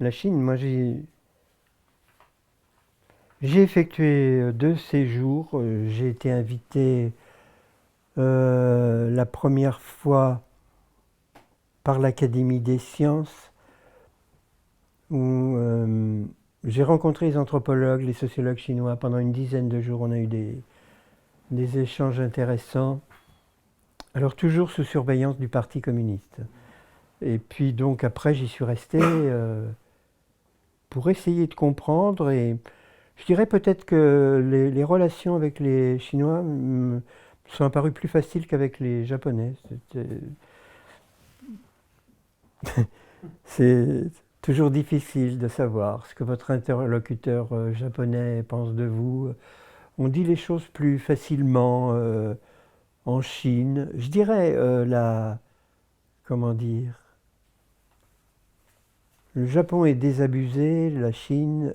La Chine, moi j'ai effectué 2 séjours. J'ai été invité la première fois par l'Académie des sciences où j'ai rencontré les anthropologues, les sociologues chinois. Pendant une dizaine de jours, on a eu des échanges intéressants. Alors toujours sous surveillance du Parti communiste. Et puis donc après, j'y suis resté pour essayer de comprendre. Et je dirais peut-être que les relations avec les Chinois sont apparues plus faciles qu'avec les Japonais. C'est toujours difficile de savoir ce que votre interlocuteur japonais pense de vous. On dit les choses plus facilement en Chine. Je dirais comment dire, le Japon est désabusé, la Chine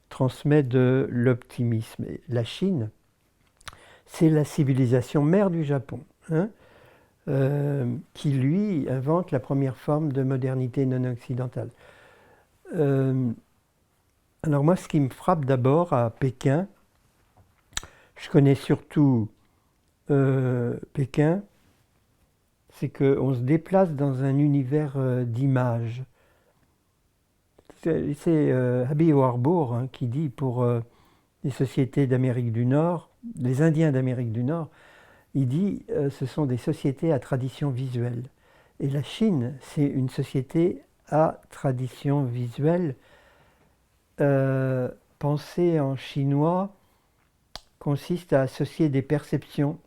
transmet de l'optimisme. Et la Chine, c'est la civilisation mère du Japon, hein, qui lui invente la première forme de modernité non occidentale. Alors moi, ce qui me frappe d'abord à Pékin, je connais surtout Pékin, c'est qu'on se déplace dans un univers d'images. C'est Aby Warburg hein, qui dit pour les sociétés d'Amérique du Nord, les Indiens d'Amérique du Nord, il dit ce sont des sociétés à tradition visuelle. Et la Chine, c'est une société à tradition visuelle. Penser en chinois consiste à associer des perceptions.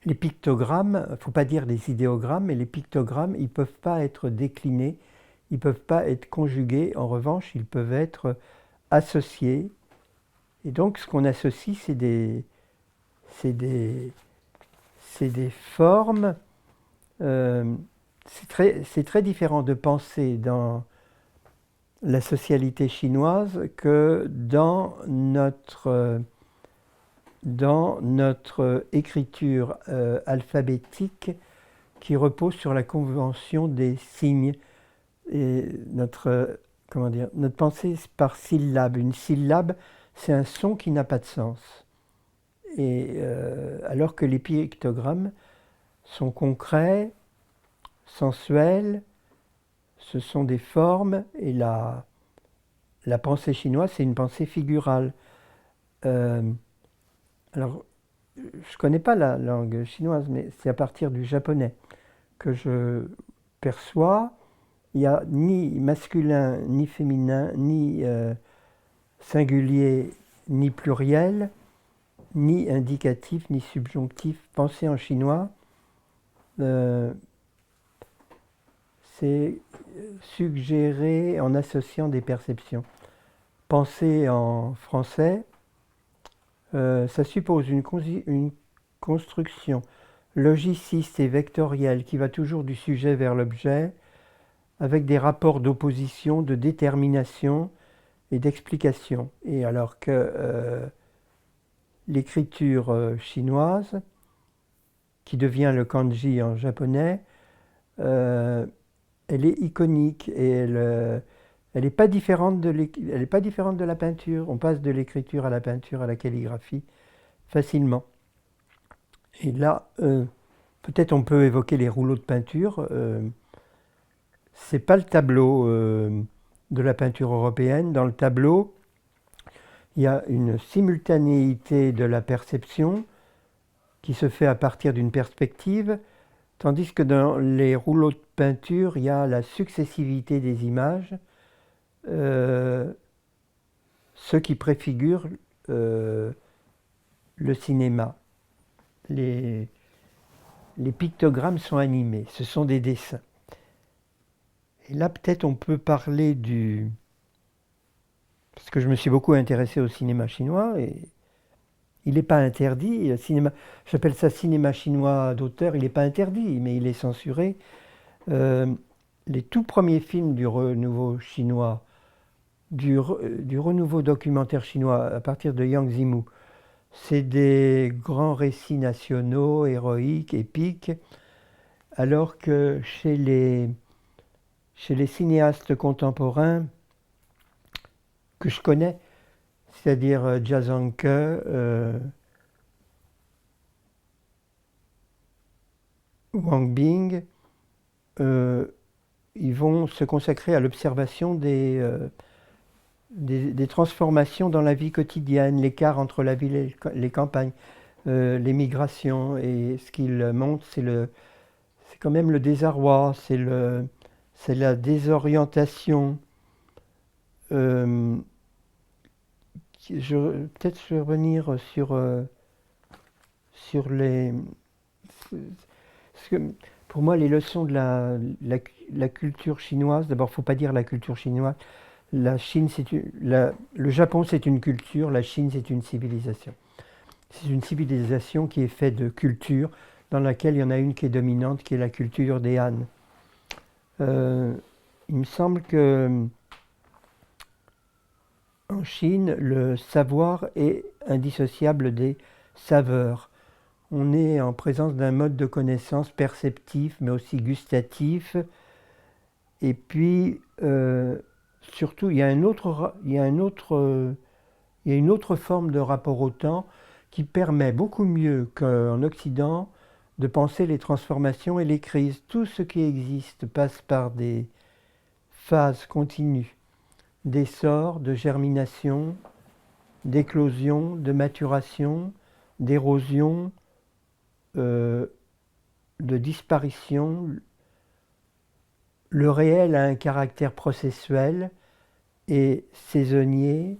Les pictogrammes, il ne faut pas dire des idéogrammes, mais les pictogrammes, ils ne peuvent pas être déclinés, ils ne peuvent pas être conjugués. En revanche, ils peuvent être associés. Et donc, ce qu'on associe, c'est des formes. C'est très différent de penser dans la socialité chinoise que dans notre écriture alphabétique qui repose sur la convention des signes. Et notre pensée par syllabe. Une syllabe, c'est un son qui n'a pas de sens. Et alors que les pictogrammes sont concrets, sensuels, ce sont des formes, et la pensée chinoise, c'est une pensée figurale. Alors, je ne connais pas la langue chinoise, mais c'est à partir du japonais que je perçois. Il n'y a ni masculin, ni féminin, ni singulier, ni pluriel, ni indicatif, ni subjonctif. Penser en chinois, c'est suggérer en associant des perceptions. Penser en français, ça suppose une construction logiciste et vectorielle qui va toujours du sujet vers l'objet, avec des rapports d'opposition, de détermination et d'explication. Et alors que l'écriture chinoise, qui devient le kanji en japonais, elle est iconique et elle n'est pas différente de la peinture. On passe de l'écriture à la peinture, à la calligraphie, facilement. Et là, peut-être on peut évoquer les rouleaux de peinture. C'est pas le tableau de la peinture européenne. Dans le tableau, il y a une simultanéité de la perception qui se fait à partir d'une perspective, tandis que dans les rouleaux de peinture, il y a la successivité des images, ce qui préfigure le cinéma. Les pictogrammes sont animés, ce sont des dessins. Et là, peut-être on peut parler parce que je me suis beaucoup intéressé au cinéma chinois, et il n'est pas interdit. J'appelle ça cinéma chinois d'auteur, il n'est pas interdit, mais il est censuré. Euh, les tout premiers films du renouveau chinois, du renouveau documentaire chinois à partir de Yang Zimu, c'est des grands récits nationaux, héroïques, épiques, alors que chez les cinéastes contemporains que je connais, c'est-à-dire Jia Zhangke, Wang Bing, euh, ils vont se consacrer à l'observation des transformations dans la vie quotidienne, l'écart entre la ville et les campagnes, les migrations. Et ce qu'ils montrent, c'est quand même le désarroi, c'est la désorientation. Euh, Peut-être je vais revenir sur les... Parce que pour moi, les leçons de la culture chinoise, d'abord, il ne faut pas dire la culture chinoise. La Chine, le Japon, c'est une culture, la Chine, c'est une civilisation. C'est une civilisation qui est faite de cultures, dans laquelle il y en a une qui est dominante, qui est la culture des Han. Il me semble que en Chine, le savoir est indissociable des saveurs. On est en présence d'un mode de connaissance perceptif, mais aussi gustatif. Et puis, surtout, il y a une autre forme de rapport au temps qui permet beaucoup mieux qu'en Occident de penser les transformations et les crises. Tout ce qui existe passe par des phases continues d'essor, de germination, d'éclosion, de maturation, d'érosion, de disparition. Le réel a un caractère processuel et saisonnier,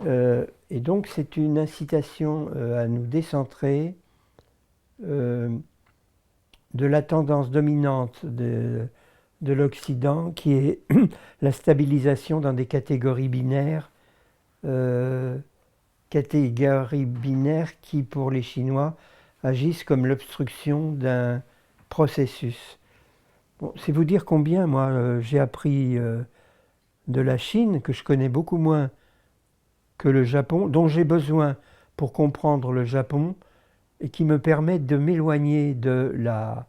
et donc c'est une incitation à nous décentrer de la tendance dominante de l'Occident, qui est la stabilisation dans des catégories binaires qui, pour les Chinois, agissent comme l'obstruction d'un processus. Bon, c'est vous dire combien, moi, j'ai appris de la Chine, que je connais beaucoup moins que le Japon, dont j'ai besoin pour comprendre le Japon, et qui me permet de m'éloigner de la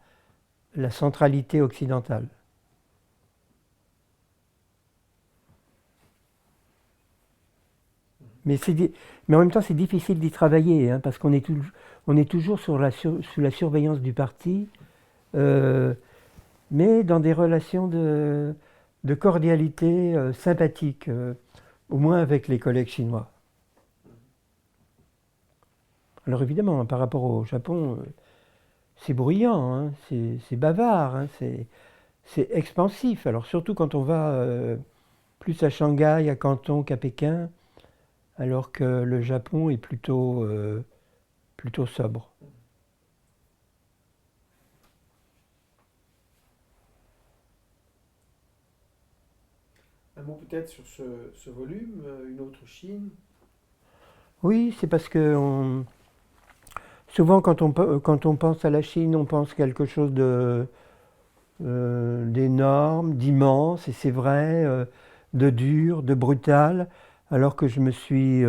centralité occidentale. Mais, mais en même temps, c'est difficile d'y travailler, hein, parce on est toujours sous la surveillance du parti, euh, mais dans des relations de cordialité sympathique, au moins avec les collègues chinois. Alors évidemment, hein, par rapport au Japon, c'est bruyant, hein, c'est bavard, hein, c'est expansif. Alors surtout quand on va plus à Shanghai, à Canton qu'à Pékin, alors que le Japon est plutôt sobre. Un mot peut-être sur ce volume, une autre Chine. Oui, c'est parce que souvent quand on pense à la Chine, on pense quelque chose d'énorme, d'immense, et c'est vrai, de dur, de brutal, alors que je me suis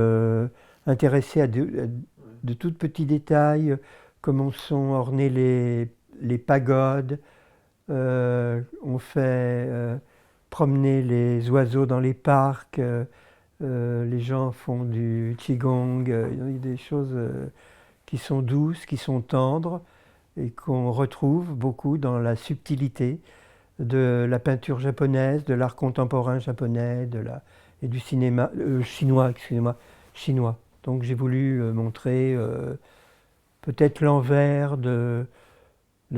intéressé à de tout petits détails, comment sont ornées les pagodes, on fait promener les oiseaux dans les parcs, les gens font du qigong, il y a des choses qui sont douces, qui sont tendres, et qu'on retrouve beaucoup dans la subtilité de la peinture japonaise, de l'art contemporain japonais, et du cinéma chinois, excusez-moi, chinois. Donc j'ai voulu montrer peut-être l'envers de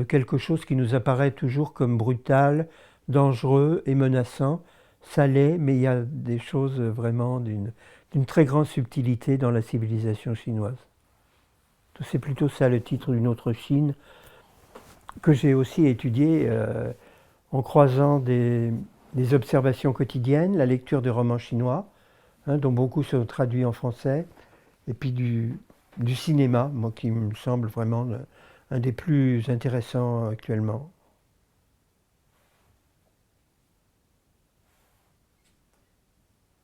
quelque chose qui nous apparaît toujours comme brutal, dangereux et menaçant. Ça l'est, mais il y a des choses vraiment d'une très grande subtilité dans la civilisation chinoise. C'est plutôt ça le titre d'une autre Chine, que j'ai aussi étudié en croisant des observations quotidiennes, la lecture de romans chinois, hein, dont beaucoup sont traduits en français, et puis du cinéma, moi qui me semble vraiment un des plus intéressants actuellement.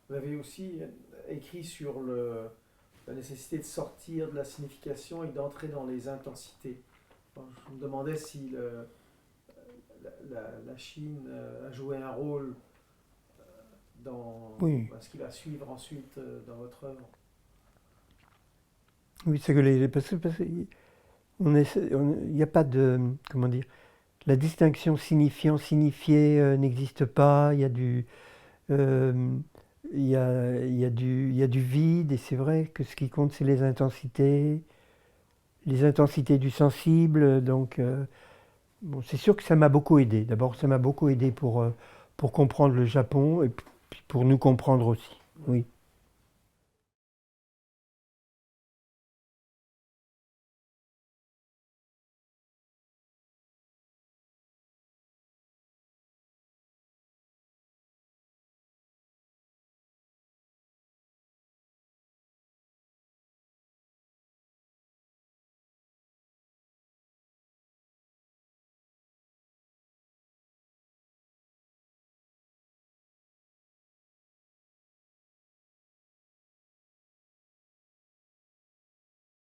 Vous avez aussi écrit sur la nécessité de sortir de la signification et d'entrer dans les intensités. Alors, je me demandais si la Chine a joué un rôle Oui, dans ce qui va suivre ensuite dans votre œuvre. oui, c'est que parce que il n'y a pas de, comment dire, la distinction signifiant-signifié n'existe pas. Euh, il y a du vide, et c'est vrai que ce qui compte, c'est les intensités du sensible. Donc, bon, c'est sûr que ça m'a beaucoup aidé. D'abord, ça m'a beaucoup aidé pour comprendre le Japon et puis pour nous comprendre aussi. Ouais. Oui.